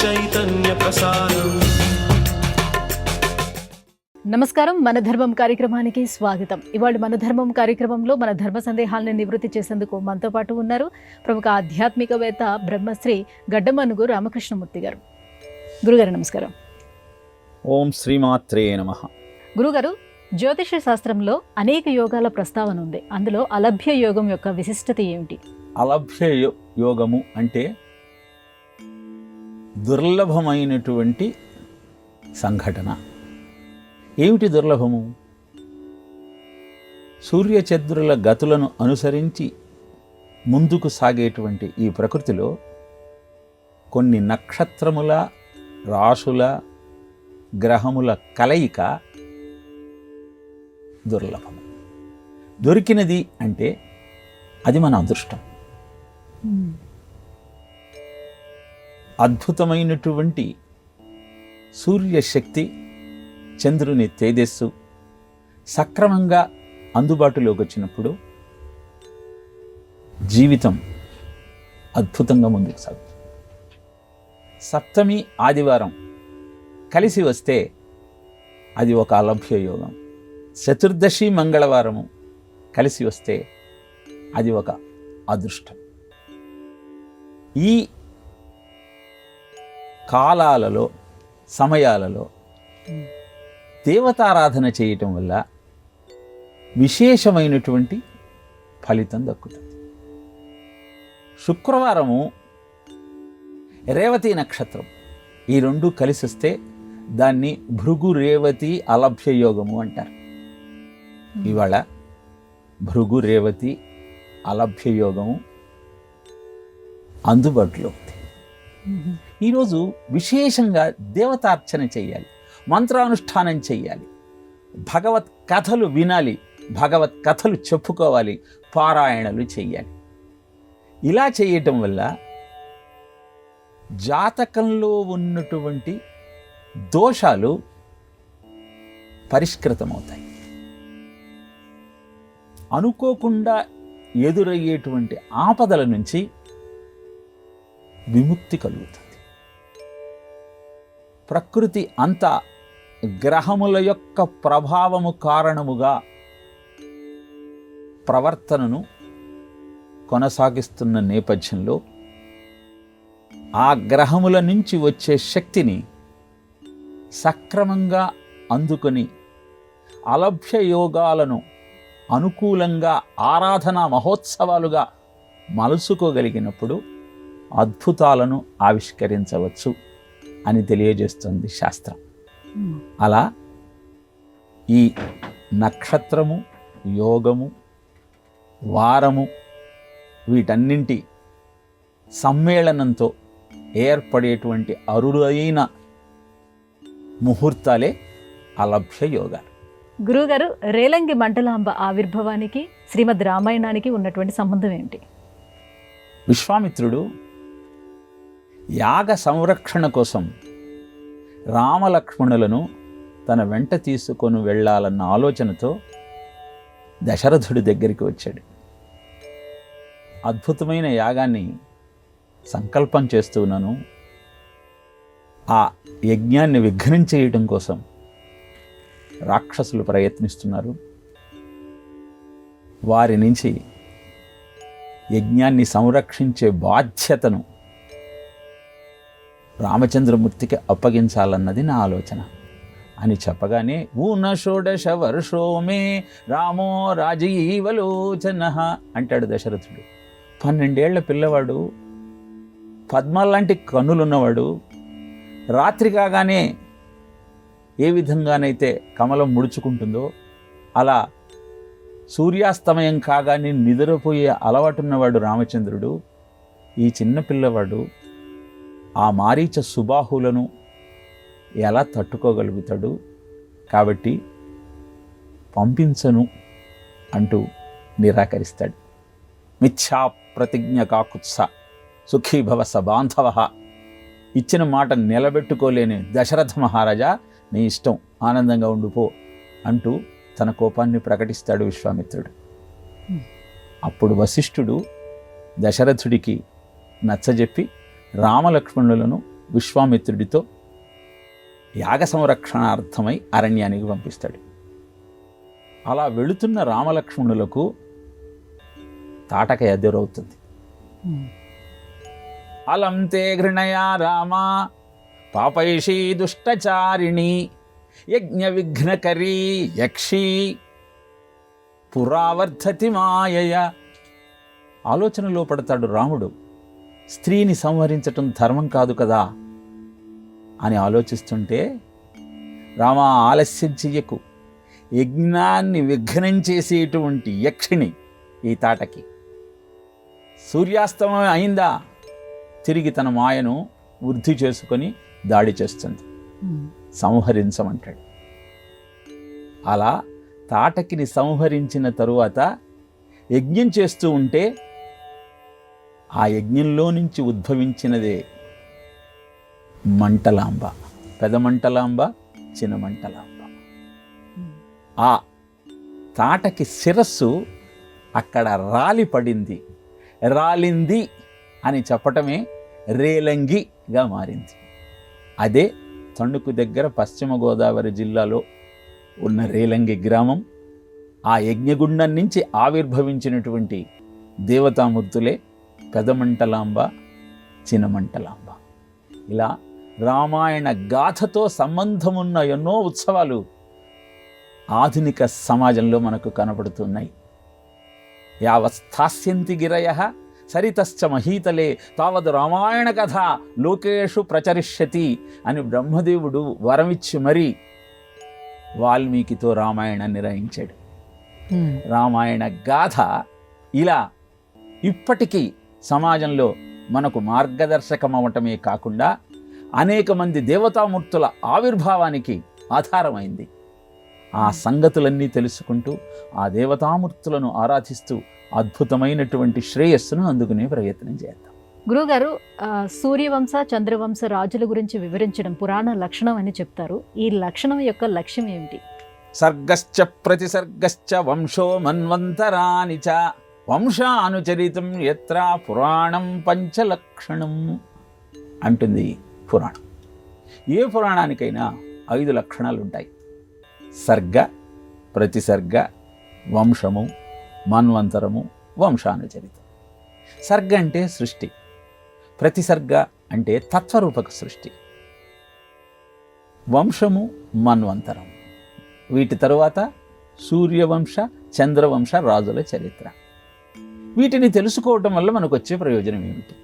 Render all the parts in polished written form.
చైతన్య ప్రసారం. నమస్కారం, మన ధర్మం కార్యక్రమానికి స్వాగతం. ఇవాళ మన ధర్మం కార్యక్రమంలో మన ధర్మ సందేహాలను నివృత్తి చేసేందుకు మనతో పాటు ఉన్నారు ప్రముఖ ఆధ్యాత్మికవేత్త బ్రహ్మశ్రీ గడ్డమనుగు రామకృష్ణమూర్తి గారు. గురుగారు నమస్కారం. ఓం శ్రీమాత్రే నమః. గురుగారు, జ్యోతిష శాస్త్రంలో అనేక యోగాల ప్రస్తావన ఉంది. అందులో అలభ్య యోగం యొక్క విశిష్టత ఏమిటి? అలభ్య యోగము అంటే దుర్లభమైనటువంటి సంఘటన. ఏమిటి దుర్లభము? సూర్యచంద్రుల గతులను అనుసరించి ముందుకు సాగేటువంటి ఈ ప్రకృతిలో కొన్ని నక్షత్రముల, రాశుల, గ్రహముల కలయిక దుర్లభము. దొరికినది అంటే అది మన అదృష్టం. అద్భుతమైనటువంటి సూర్యశక్తి, చంద్రుని తేజస్సు సక్రమంగా అందుబాటులోకి వచ్చినప్పుడు జీవితం అద్భుతంగా ముందుకు సాగుతుంది. సప్తమి ఆదివారం కలిసి వస్తే అది ఒక అలభ్య యోగం. చతుర్దశి మంగళవారము కలిసి వస్తే అది ఒక అదృష్టం. ఈ కాలాలలో, సమయాలలో దేవతారాధన చేయటం వల్ల విశేషమైనటువంటి ఫలితం దక్కుతుంది. శుక్రవారము రేవతి నక్షత్రం, ఈ రెండు కలిసి వస్తే దాన్ని భృగు రేవతి అలభ్య యోగము అంటారు. ఇవాళ భృగు రేవతి అలభ్య యోగము అందుబాటులో ఉంది. ఈరోజు విశేషంగా దేవతార్చన చేయాలి, మంత్రానుష్ఠానం చేయాలి, భగవత్ కథలు వినాలి, భగవత్ కథలు చెప్పుకోవాలి, పారాయణలు చేయాలి. ఇలా చేయటం వల్ల జాతకంలో ఉన్నటువంటి దోషాలు పరిష్కృతమవుతాయి. అనుకోకుండా ఎదురయ్యేటువంటి ఆపదల నుంచి విముక్తి కలుగుతుంది. ప్రకృతి అంతా గ్రహముల యొక్క ప్రభావము కారణముగా ప్రవర్తనను కొనసాగిస్తున్న నేపథ్యంలో ఆ గ్రహముల నుంచి వచ్చే శక్తిని సక్రమంగా అందుకొని అలభ్య యోగాలను అనుకూలంగా ఆరాధనా మహోత్సవాలుగా మలుసుకోగలిగినప్పుడు అద్భుతాలను ఆవిష్కరించవచ్చు అని తెలియజేస్తుంది శాస్త్రం. అలా ఈ నక్షత్రము, యోగము, వారము వీటన్నింటి సమ్మేళనంతో ఏర్పడేటువంటి అరుదైన ముహూర్తాలే అలభ్య యోగాలు. గురుగారు, రేలంగి మంటలాంబ ఆవిర్భావానికి శ్రీమద్ రామాయణానికి ఉన్నటువంటి సంబంధం ఏమిటి? విశ్వామిత్రుడు యాగ సంరక్షణ కోసం రామలక్ష్మణులను తన వెంట తీసుకొని వెళ్ళాలన్న ఆలోచనతో దశరథుడి దగ్గరికి వచ్చాడు. అద్భుతమైన యాగాన్ని సంకల్పం చేస్తున్నాను, ఆ యజ్ఞాన్ని విఘ్నం చేయడం కోసం రాక్షసులు ప్రయత్నిస్తున్నారు, వారి నుంచి యజ్ఞాన్ని సంరక్షించే బాధ్యతను రామచంద్రమూర్తికి అప్పగించాలన్నది నా ఆలోచన అని చెప్పగానే ఊన షోడశ వర్షోమే రామో రాజీవలోచన అంటాడు దశరథుడు. 12 ఏళ్ల పిల్లవాడు, పద్మాలాంటి కన్నులున్నవాడు, రాత్రి కాగానే ఏ విధంగానైతే కమలం ముడుచుకుంటుందో అలా సూర్యాస్తమయం కాగానే నిద్రపోయే అలవాటున్నవాడు రామచంద్రుడు. ఈ చిన్న పిల్లవాడు ఆ మారీచ సుబాహులను ఎలా తట్టుకోగలుగుతాడు? కాబట్టి పంపించను అంటూ నిరాకరిస్తాడు. మిథ్యా ప్రతిజ్ఞ కాకుత్స సుఖీభవ సబాంధవ. ఇచ్చిన మాట నిలబెట్టుకోలేని దశరథ మహారాజా, నీ ఇష్టం, ఆనందంగా ఉండిపో అంటూ తన కోపాన్ని ప్రకటిస్తాడు విశ్వామిత్రుడు. అప్పుడు వశిష్ఠుడు దశరథుడికి నచ్చజెప్పి రామలక్ష్మణులను విశ్వామిత్రుడితో యాగ సంరక్షణార్థమై అరణ్యానికి పంపిస్తాడు. అలా వెళుతున్న రామలక్ష్మణులకు తాటక ఎదురవుతుంది. అలం తే ఘృణయా రామ పాపైషీ దుష్టచారిణి యజ్ఞ విఘ్నకరీ యక్షీ పురావర్ధతి మాయయ. ఆలోచనలో పడతాడు రాముడు. స్త్రీని సంహరించటం ధర్మం కాదు కదా అని ఆలోచిస్తుంటే, రామా ఆలస్యం చెయ్యకు, యజ్ఞాన్ని విఘ్నం చేసేటువంటి యక్షిణి ఈ తాటకి. సూర్యాస్తమయం అయిందా తిరిగి తన మాయను వృద్ధి చేసుకొని దాడి చేస్తుంది. సంహరించమంటాడు. అలా తాటకిని సంహరించిన తరువాత యజ్ఞం చేస్తూ ఉంటే ఆ యజ్ఞంలో నుంచి ఉద్భవించినదే మంటలాంబ. పెదమంటలాంబ, చిన్నమంటలాంబ. ఆ తాటకి శిరస్సు అక్కడ రాలి పడింది. రాలింది అని చెప్పటమే రేలంగిగా మారింది. అదే తణుకు దగ్గర పశ్చిమ గోదావరి జిల్లాలో ఉన్న రేలంగి గ్రామం. ఆ యజ్ఞగుండం నుంచి ఆవిర్భవించినటువంటి దేవతామూర్తులే పెదమంటలాంబ, చిన్నమంటలాంబ. ఇలా రామాయణ గాథతో సంబంధమున్న ఎన్నో ఉత్సవాలు ఆధునిక సమాజంలో మనకు కనపడుతున్నాయి. యావస్థాస్యంతి గిరయః సరితశ్చ మహీతలే తావద్ రామాయణ కథ లోకేషు ప్రచరిష్యతి అని బ్రహ్మదేవుడు వరమిచ్చి మరీ వాల్మీకితో రామాయణాన్ని రాయించాడు. రామాయణ గాథ ఇలా ఇప్పటికీ సమాజంలో మనకు మార్గదర్శకం అవటమే కాకుండా అనేక మంది దేవతామూర్తుల ఆవిర్భావానికి ఆధారమైంది. ఆ సంగతులన్నీ తెలుసుకుంటూ ఆ దేవతామూర్తులను ఆరాధిస్తూ అద్భుతమైనటువంటి శ్రేయస్సును అందుకునే ప్రయత్నం చేద్దాం. గురుగారు, సూర్యవంశ చంద్రవంశ రాజుల గురించి వివరించడం పురాణ లక్షణం అని చెప్తారు. ఈ లక్షణం యొక్క లక్ష్యం ఏమిటి? సర్గశ్చ ప్రతిసర్గశ్చ వంశో మన్వంతరాని చ వంశానుచరితం యత్ర పురాణం పంచలక్షణం అంటుంది పురాణం. ఏ పురాణానికైనా 5 లక్షణాలు ఉంటాయి. సర్గ, ప్రతిసర్గ, వంశము, మన్వంతరము, వంశానుచరితం. సర్గ అంటే సృష్టి, ప్రతిసర్గ అంటే తత్వరూపక సృష్టి, వంశము, మన్వంతరం. వీటి తరువాత సూర్యవంశ చంద్రవంశ రాజుల చరిత్ర. వీటిని తెలుసుకోవటం వల్ల మనకు వచ్చే ప్రయోజనం ఏమిటి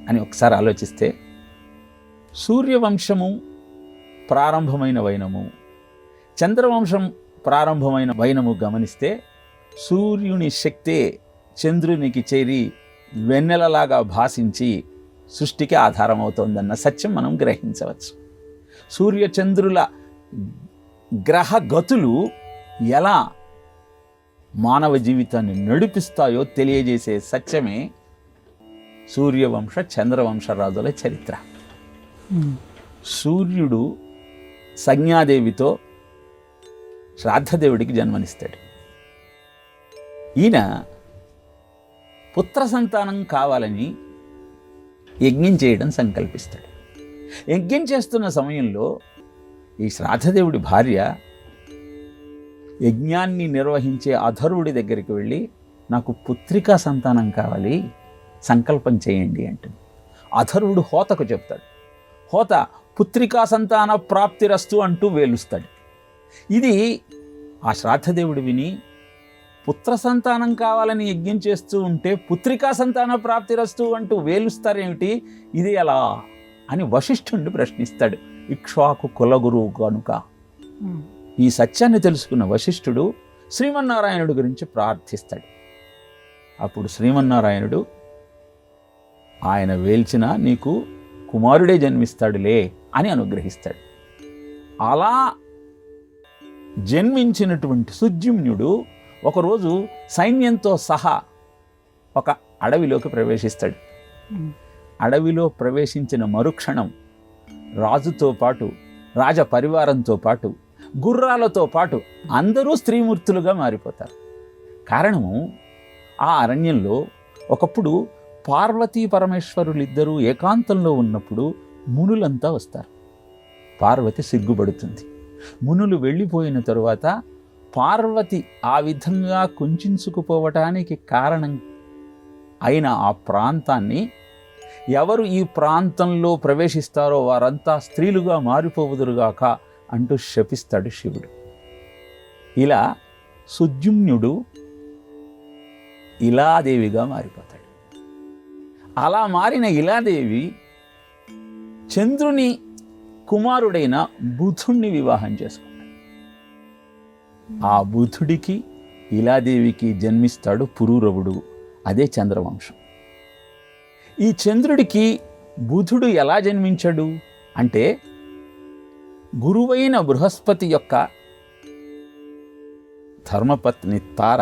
అని ఒకసారి ఆలోచిస్తే, సూర్యవంశము ప్రారంభమైన వైనము, చంద్రవంశం ప్రారంభమైన వైనము గమనిస్తే సూర్యుని శక్తే చంద్రునికి చేరి వెన్నెలలాగా భాషించి సృష్టికి ఆధారమవుతోందన్న సత్యం మనం గ్రహించవచ్చు. సూర్యచంద్రుల గ్రహ గతులు ఎలా మానవ జీవితాన్ని నడిపిస్తాయో తెలియజేసే సత్యమే సూర్యవంశ చంద్రవంశ రాజుల చరిత్ర. సూర్యుడు సంజ్ఞాదేవితో శ్రాద్ధదేవుడికి జన్మనిస్తాడు. ఈయన పుత్ర సంతానం కావాలని యజ్ఞం చేయడం సంకల్పిస్తాడు. యజ్ఞం చేస్తున్న సమయంలో ఈ శ్రాద్ధదేవుడి భార్య యజ్ఞాన్ని నిర్వహించే అధర్వుడి దగ్గరికి వెళ్ళి, నాకు పుత్రికా సంతానం కావాలి, సంకల్పం చేయండి అంటుంది. అధర్వుడు హోతకు చెప్తాడు. హోత పుత్రికా సంతాన ప్రాప్తిరస్తు అంటూ వేలుస్తాడు. ఇది ఆ శ్రాద్ధదేవుడు విని, పుత్ర సంతానం కావాలని యజ్ఞం చేస్తూ ఉంటే పుత్రికా సంతాన ప్రాప్తిరస్తు అంటూ వేలుస్తారేమిటి, ఇది ఎలా అని వశిష్ఠుడిని ప్రశ్నిస్తాడు. ఇక్ష్వాకు కులగురువు కనుక. ఈ సత్యాన్ని తెలుసుకున్న వశిష్ఠుడు శ్రీమన్నారాయణుడి గురించి ప్రార్థిస్తాడు. అప్పుడు శ్రీమన్నారాయణుడు, ఆయన వేల్చిన నీకు కుమారుడే జన్మిస్తాడులే అని అనుగ్రహిస్తాడు. అలా జన్మించినటువంటి సుద్యుమ్నుడు ఒకరోజు సైన్యంతో సహా ఒక అడవిలోకి ప్రవేశిస్తాడు. అడవిలో ప్రవేశించిన మరుక్షణం రాజుతో పాటు, రాజ పరివారంతో పాటు, గుర్రాలతో పాటు అందరూ స్త్రీమూర్తులుగా మారిపోతారు. కారణము, ఆ అరణ్యంలో ఒకప్పుడు పార్వతీ పరమేశ్వరులిద్దరూ ఏకాంతంలో ఉన్నప్పుడు మునులంతా వస్తారు. పార్వతి సిగ్గుపడుతుంది. మునులు వెళ్ళిపోయిన తరువాత పార్వతి ఆ విధంగా కుంచుకుపోవటానికి కారణం అయిన ఆ ప్రాంతాన్ని, ఎవరు ఈ ప్రాంతంలో ప్రవేశిస్తారో వారంతా స్త్రీలుగా మారిపోవుదురుగాక అంటూ శపిస్తాడు శివుడు. ఇలా సుద్యుమ్నుడు ఇలాదేవిగా మారిపోతాడు. అలా మారిన ఇలాదేవి చంద్రుని కుమారుడైన బుధుణ్ణి వివాహం చేసుకుంటాడు. ఆ బుధుడికి ఇలాదేవికి జన్మిస్తాడు పురూరవుడు. అదే చంద్రవంశం. ఈ చంద్రుడికి బుధుడు ఎలా జన్మించాడు అంటే, గురువైన బృహస్పతి యొక్క ధర్మపత్ని తార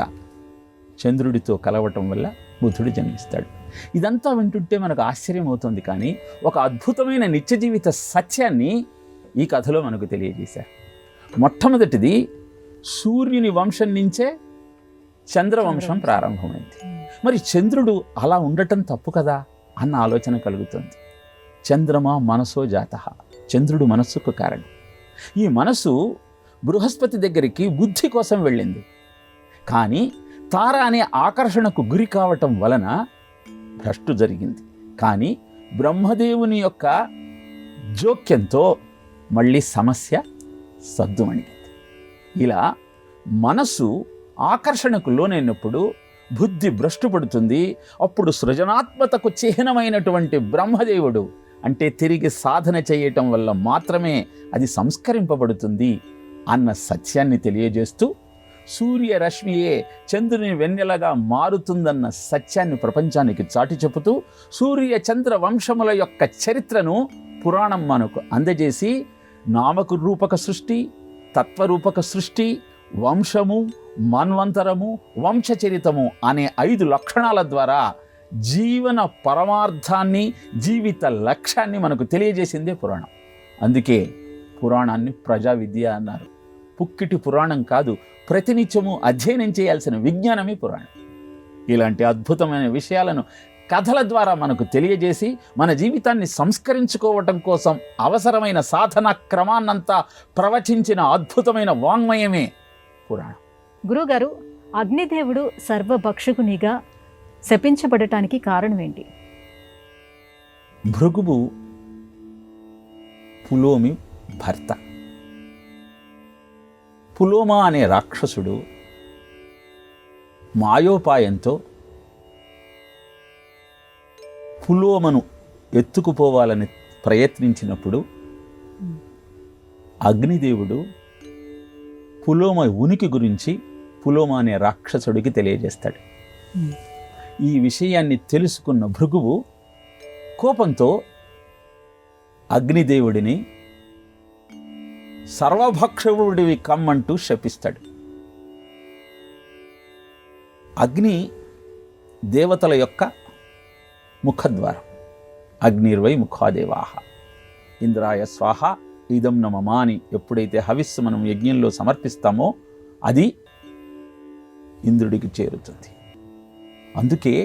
చంద్రుడితో కలవటం వల్ల బుధుడు జన్మిస్తాడు. ఇదంతా వింటుంటే మనకు ఆశ్చర్యం అవుతుంది. కానీ ఒక అద్భుతమైన నిత్య జీవిత సత్యాన్ని ఈ కథలో మనకు తెలియజేశారు. మొట్టమొదటిది, సూర్యుని వంశం నుంచే చంద్రవంశం ప్రారంభమైంది. మరి చంద్రుడు అలా ఉండటం తప్పు కదా అన్న ఆలోచన కలుగుతుంది. చంద్రమా మనసో జాతః, చంద్రుడు మనస్సుకు కారణం. ఈ మనసు బృహస్పతి దగ్గరికి బుద్ధి కోసం వెళ్ళింది. కానీ తార అనే ఆకర్షణకు గురి కావటం వలన భ్రష్టు జరిగింది. కానీ బ్రహ్మదేవుని యొక్క జోక్యంతో మళ్ళీ సమస్య సద్దుమణిగింది. ఇలా మనసు ఆకర్షణకు లోనైనప్పుడు బుద్ధి భ్రష్టుపడుతుంది. అప్పుడు సృజనాత్మకతకు చిహ్నమైనటువంటి బ్రహ్మదేవుడు అంటే తిరిగి సాధన చేయటం వల్ల మాత్రమే అది సంస్కరింపబడుతుంది అన్న సత్యాన్ని తెలియజేస్తూ, సూర్యరశ్మియే చంద్రుని వెన్నెలగా మారుతుందన్న సత్యాన్ని ప్రపంచానికి చాటి చెబుతూ, సూర్య చంద్ర వంశముల యొక్క చరిత్రను పురాణం మనకు అందజేసి, నామకు రూపక సృష్టి, తత్వరూపక సృష్టి, వంశము, మన్వంతరము, వంశచరితము అనే 5 లక్షణాల ద్వారా జీవన పరమార్థాన్ని, జీవిత లక్ష్యాన్ని మనకు తెలియజేసిందే పురాణం. అందుకే పురాణాన్ని ప్రజా విద్య అన్నారు. పుక్కిటి పురాణం కాదు, ప్రతినిత్యము అధ్యయనం చేయాల్సిన విజ్ఞానమే పురాణం. ఇలాంటి అద్భుతమైన విషయాలను కథల ద్వారా మనకు తెలియజేసి మన జీవితాన్ని సంస్కరించుకోవటం కోసం అవసరమైన సాధన క్రమాన్నంతా ప్రవచించిన అద్భుతమైన వాంగ్మయమే పురాణం. గురుగారు, అగ్నిదేవుడు సర్వభక్షకునిగా శపించబడటానికి కారణం ఏంటి? భృగువు పులోమి భర్త. పులోమ అనే రాక్షసుడు మాయోపాయంతో పులోమను ఎత్తుకుపోవాలని ప్రయత్నించినప్పుడు అగ్నిదేవుడు పులోమ ఉనికి గురించి పులోమ అనే రాక్షసుడికి తెలియజేస్తాడు. ఈ విషయాన్ని తెలుసుకున్న భృగువు కోపంతో అగ్నిదేవుడిని సర్వభక్షకుడివి కమ్మంటూ శపిస్తాడు. అగ్ని దేవతల యొక్క ముఖద్వారం. అగ్నిర్వై ముఖాదేవాహ ఇంద్రాయ స్వాహ ఇదం నమమా అని ఎప్పుడైతే హవిస్సు మనం యజ్ఞంలో సమర్పిస్తామో అది ఇంద్రుడికి చేరుతుంది. అందుకే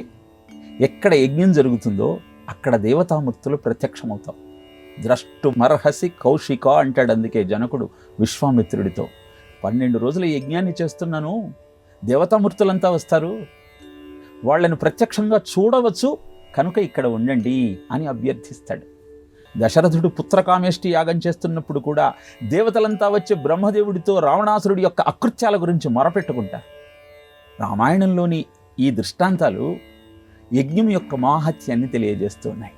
ఎక్కడ యజ్ఞం జరుగుతుందో అక్కడ దేవతామూర్తులు ప్రత్యక్షమవుతాం. ద్రష్టుమర్హసి కౌశిక అంటాడు. అందుకే జనకుడు విశ్వామిత్రుడితో 12 రోజుల యజ్ఞాన్ని చేస్తున్నాను, దేవతామూర్తులంతా వస్తారు, వాళ్ళని ప్రత్యక్షంగా చూడవచ్చు, కనుక ఇక్కడ ఉండండి అని అభ్యర్థిస్తాడు. దశరథుడు పుత్రకామేష్టి యాగం చేస్తున్నప్పుడు కూడా దేవతలంతా వచ్చి బ్రహ్మదేవుడితో రావణాసురుడి యొక్క అకృత్యాల గురించి మొరపెట్టుకుంటారు. రామాయణంలోని ఈ దృష్టాంతాలు యజ్ఞం యొక్క మాహత్యాన్ని తెలియజేస్తున్నాయి.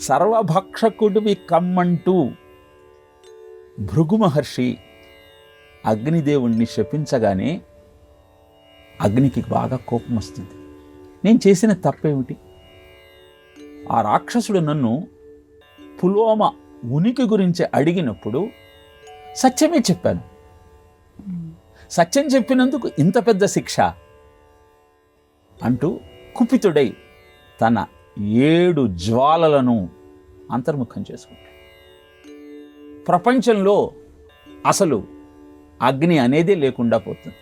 సర్వభక్షకుడివి కమ్మంటూ భృగు మహర్షి అగ్నిదేవుణ్ణి శపించగానే అగ్నికి బాగా కోపం వస్తుంది. నేను చేసిన తప్పేమిటి? ఆ రాక్షసుడు నన్ను పులోమ ఉనికి గురించి అడిగినప్పుడు సత్యమే చెప్పాను, సత్యం చెప్పినందుకు ఇంత పెద్ద శిక్ష అంటూ కుపితుడై తన 7 జ్వాలలను అంతర్ముఖం చేసుకుంటాడు. ప్రపంచంలో అసలు అగ్ని అనేదే లేకుండా పోతుంది.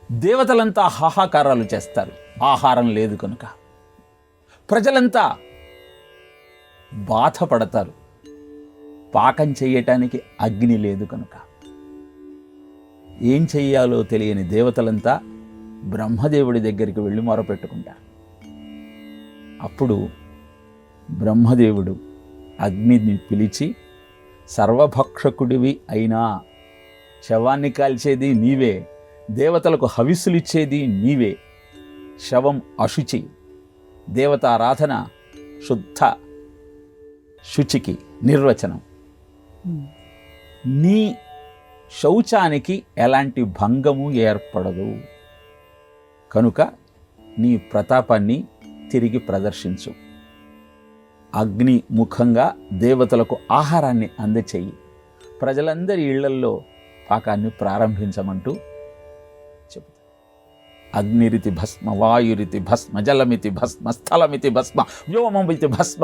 దేవతలంతా హాహాకారాలు చేస్తారు, ఆహారం లేదు కనుక. ప్రజలంతా బాధపడతారు. పాకం చేయటానికి అగ్ని లేదు కనుక. ఏం చెయ్యాలో తెలియని దేవతలంతా బ్రహ్మదేవుడి దగ్గరికి వెళ్ళి మొరపెట్టుకుంటారు. అప్పుడు బ్రహ్మదేవుడు అగ్నిని పిలిచి, సర్వభక్షకుడివి అయినా శవాన్ని కాల్చేది నీవే, దేవతలకు హవిస్సులిచ్చేది నీవే, శవం అశుచి, దేవతారాధన శుద్ధ శుచికి నిర్వచనం. నీ శౌచానికి ఎలాంటి భంగము ఏర్పడదు కనుక నీ ప్రతాపాన్ని తిరిగి ప్రదర్శించు. అగ్ని ముఖంగా దేవతలకు ఆహారాన్ని అందచేయి, ప్రజలందరి ఇళ్లల్లో పాకాన్ని ప్రారంభించమంటూ చెబుతారు. అగ్నిరితి భస్మ, వాయురితి భస్మ, జలమితి భస్మ, స్థలమితి భస్మ, వ్యోమమితి భస్మ,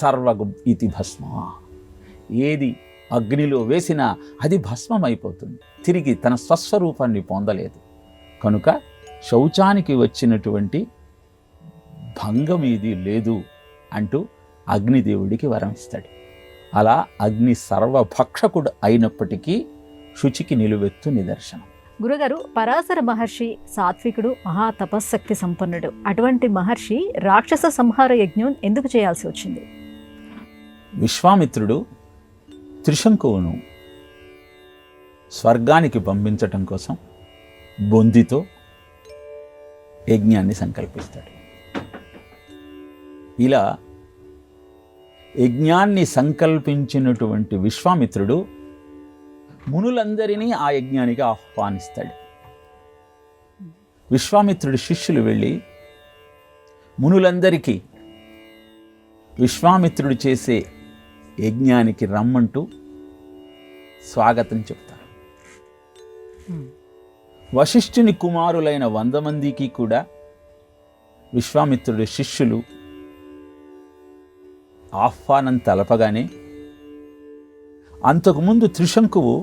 సర్వగం ఇతి భస్మ. ఏది అగ్నిలో వేసినా అది భస్మమైపోతుంది, తిరిగి తన స్వస్వరూపాన్ని పొందలేదు కనుక శౌచానికి వచ్చినటువంటి భంగం ఏది లేదు అంటూ అగ్నిదేవుడికి వరం ఇస్తాడు. అలా అగ్ని సర్వభక్షకుడు అయినప్పటికీ శుచికి నిలువెత్తు నిదర్శనం. గురుగారు, పరాశర మహర్షి సాత్వికుడు, మహా తపశ్శక్తి సంపన్నుడు. అటువంటి మహర్షి రాక్షస సంహార యజ్ఞం ఎందుకు చేయాల్సి వచ్చింది? విశ్వామిత్రుడు త్రిశంకువును స్వర్గానికి పంపించటం కోసం బొందితో యజ్ఞాన్ని సంకల్పిస్తాడు. ఇలా యజ్ఞాన్ని సంకల్పించినటువంటి విశ్వామిత్రుడు మునులందరినీ ఆ యజ్ఞానికి ఆహ్వానిస్తాడు. విశ్వామిత్రుడి శిష్యులు వెళ్ళి మునులందరికీ విశ్వామిత్రుడు చేసే యజ్ఞానికి రమ్మంటూ స్వాగతం చెప్తారు. వశిష్ఠుని కుమారులైన 100 మందికి కూడా విశ్వామిత్రుడి శిష్యులు ఆహ్వానం తెలపగానే అంతకుముందు త్రిశంకువు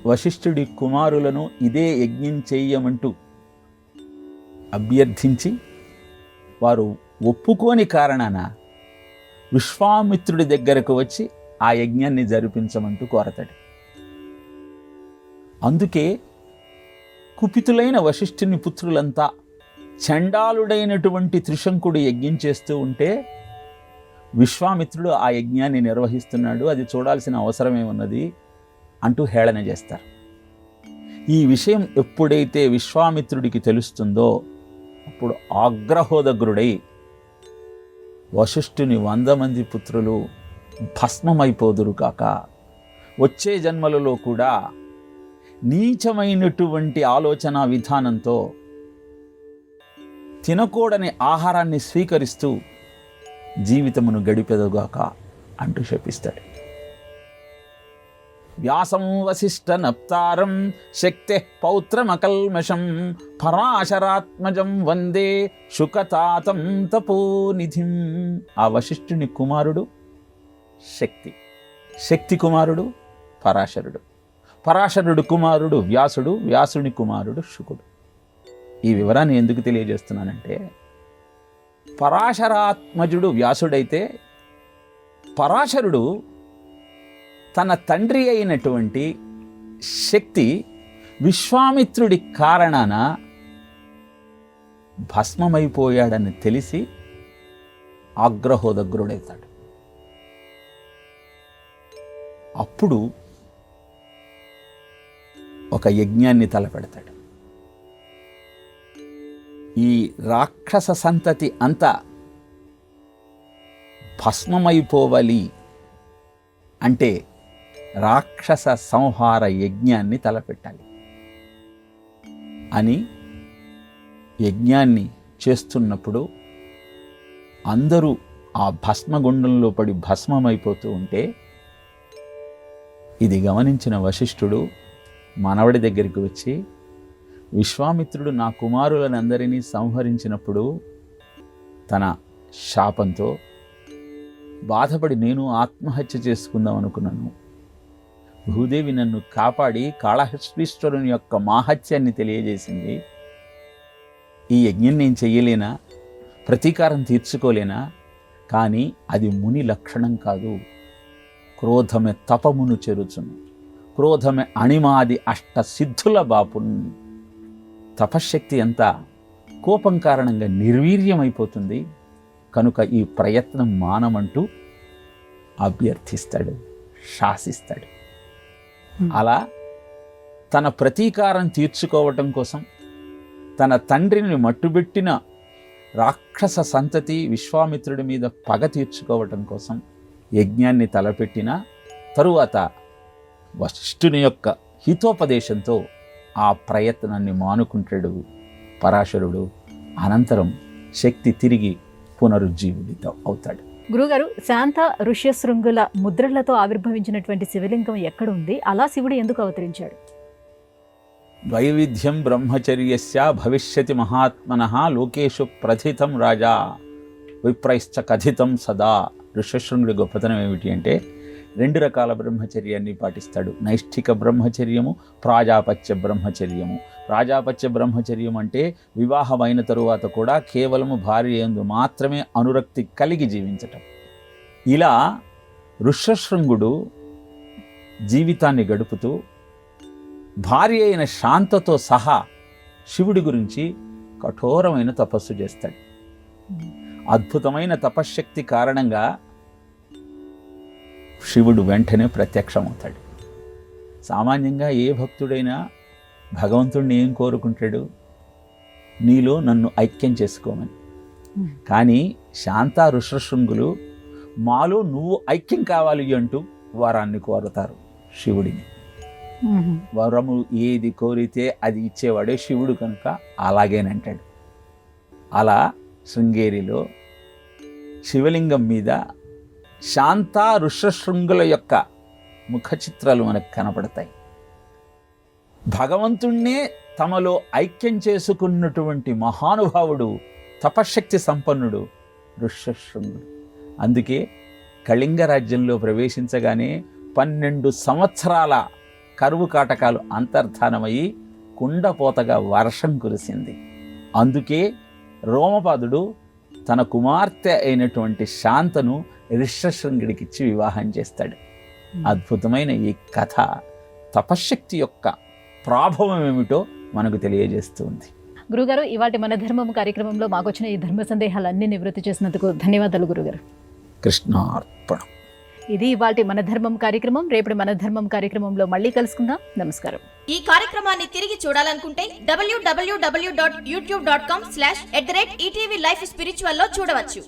వశిష్ఠుడి కుమారులను ఇదే యజ్ఞం చెయ్యమంటూ అభ్యర్థించి వారు ఒప్పుకోని కారణాన విశ్వామిత్రుడి దగ్గరకు వచ్చి ఆ యజ్ఞాన్ని జరిపించమంటూ కోరతాడు. అందుకే కుపితులైన వశిష్ఠుని పుత్రులంతా చండాలుడైనటువంటి త్రిశంకుడు యజ్ఞం చేస్తూ ఉంటే విశ్వామిత్రుడు ఆ యజ్ఞాన్ని నిర్వహిస్తున్నాడు, అది చూడాల్సిన అవసరమే ఉన్నది అంటూ హేళన చేస్తారు. ఈ విషయం ఎప్పుడైతే విశ్వామిత్రుడికి తెలుస్తుందో అప్పుడు ఆగ్రహోదగ్రుడై వశిష్ఠుని 100 మంది పుత్రులు భస్మమైపోదురు కాక, వచ్చే జన్మలలో కూడా నీచమైనటువంటి ఆలోచన విధానంతో తినకూడని ఆహారాన్ని స్వీకరిస్తూ జీవితమును గడిపెదగాక అంటూ శపిస్తాడు. వ్యాసం వశిష్ఠ నప్తారం శక్తే పౌత్రమకల్మషం పరాశరాత్మజం వందే శుకతాతం తపోనిధిం. ఆ వశిష్ఠుని కుమారుడు శక్తి కుమారుడు పరాశరుడు, పరాశరుడు కుమారుడు వ్యాసుడు, వ్యాసుని కుమారుడు శుకుడు. ఈ వివరాన్ని ఎందుకు తెలియజేస్తున్నానంటే, పరాశరాత్మజుడు వ్యాసుడైతే పరాశరుడు తన తండ్రి అయినటువంటి శక్తి విశ్వామిత్రుడి కారణాన భస్మమైపోయాడని తెలిసి ఆగ్రహోదగ్రుడవుతాడు. అప్పుడు ఒక యజ్ఞాన్ని తలపెడతాడు. ఈ రాక్షస సంతతి అంతా భస్మమైపోవాలి అంటే రాక్షస సంహార యజ్ఞాన్ని తలపెట్టాలి అని యజ్ఞాన్ని చేస్తున్నప్పుడు అందరూ ఆ భస్మగుండంలో పడి భస్మమైపోతూ ఉంటే ఇది గమనించిన వశిష్ఠుడు మనవడి దగ్గరికి వచ్చి, విశ్వామిత్రుడు నా కుమారులనందరినీ సంహరించినప్పుడు తన శాపంతో బాధపడి నేను ఆత్మహత్య చేసుకుందాం అనుకున్నాను. భూదేవి నన్ను కాపాడి కాళహస్తీశ్వరుని యొక్క మాహత్యాన్ని తెలియజేసింది. ఈ యజ్ఞం నేను చెయ్యలేనా? ప్రతీకారం తీర్చుకోలేనా? కానీ అది ముని లక్షణం కాదు. క్రోధమే తపమును చెరుచును, క్రోధమే అణిమాది అష్ట సిద్ధుల బాపున్. తపశ్శక్తి అంతా కోపం కారణంగా నిర్వీర్యమైపోతుంది. కనుక ఈ ప్రయత్నం మానమంటూ అభ్యర్థిస్తాడు, శాసిస్తాడు. అలా తన ప్రతీకారం తీర్చుకోవటం కోసం, తన తండ్రిని మట్టుబెట్టిన రాక్షస సంతతి విశ్వామిత్రుడి మీద పగ తీర్చుకోవటం కోసం యజ్ఞాన్ని తలపెట్టిన తరువాత వశిష్ఠుని యొక్క హితోపదేశంతో ఆ ప్రయత్నాన్ని మానుకుంటాడు పరాశరుడు. అనంతరం శక్తి తిరిగి పునరుజ్జీవుడితో అవుతాడు. గురుగారు, శాంత ఋష్యశృంగుల ముద్రలతో ఆవిర్భవించినటువంటి శివలింగం ఎక్కడ ఉంది? అలా శివుడు ఎందుకు అవతరించాడు? వైవిధ్యం బ్రహ్మచర్యస్య భవిష్యతి మహాత్మనః లోకేషు ప్రథితం రాజా విప్రైశ్చ కథితం సదా. ఋష్యశృంగుడి గొప్పతనం ఏమిటి అంటే 2 రకాల బ్రహ్మచర్యాన్ని పాటిస్తాడు. నైష్ఠిక బ్రహ్మచర్యము, ప్రాజాపత్య బ్రహ్మచర్యము. ప్రాజాపత్య బ్రహ్మచర్యం అంటే వివాహమైన తరువాత కూడా కేవలము భార్య యందు మాత్రమే అనురక్తి కలిగి జీవించటం. ఇలా ఋష్యశృంగుడు జీవితాన్ని గడుపుతూ భార్య అయిన శాంతతో సహా శివుడి గురించి కఠోరమైన తపస్సు చేస్తాడు. అద్భుతమైన తపశ్శక్తి కారణంగా శివుడు వెంటనే ప్రత్యక్షమవుతాడు. సామాన్యంగా ఏ భక్తుడైనా భగవంతుడిని ఏం కోరుకుంటాడు? నీలో నన్ను ఐక్యం చేసుకోమని. కానీ శాంత ఋష్యశృంగులు మాలో నువ్వు ఐక్యం కావాలి అంటూ వరాన్ని కోరుతారు శివుడిని. వరము ఏది కోరితే అది ఇచ్చేవాడే శివుడు కనుక అలాగేనంటాడు. అలా శృంగేరిలో శివలింగం మీద శాంత ఋష్యశృంగుల యొక్క ముఖ చిత్రాలు మనకు కనపడతాయి. భగవంతుణ్ణే తమలో ఐక్యం చేసుకున్నటువంటి మహానుభావుడు, తపశ్శక్తి సంపన్నుడు ఋష్యశృంగుడు. అందుకే కళింగ రాజ్యంలో ప్రవేశించగానే 12 సంవత్సరాల కరువు కాటకాలు అంతర్ధానమయ్యి కుండపోతగా వర్షం కురిసింది. అందుకే రోమపాదుడు తన కుమార్తె అయినటువంటి శాంతను ఋష్యశృంగుడికిచ్చి వివాహం చేస్తాడు. అద్భుతమైన ఈ కథ తపశ్శక్తి యొక్క ప్రాభవం ఏమిటో మనకు తెలియజేస్తుంది. గురుగారు, ఇవాటి మన ధర్మం కార్యక్రమంలో మాకు వచ్చిన ఈ ధర్మ సందేహాలన్నీ నివృత్తి చేసినందుకు ధన్యవాదాలు గురుగారు. కృష్ణార్పణం. ఇది ఇవాటి మన ధర్మం కార్యక్రమం. రేపటి మన ధర్మం కార్యక్రమంలో మళ్ళీ కలుసుకుందాం. నమస్కారం. ఈ కార్యక్రమాన్ని తిరిగి చూడాలనుకుంటే www.youtube.com/ETV Life Spiritual లో చూడవచ్చు.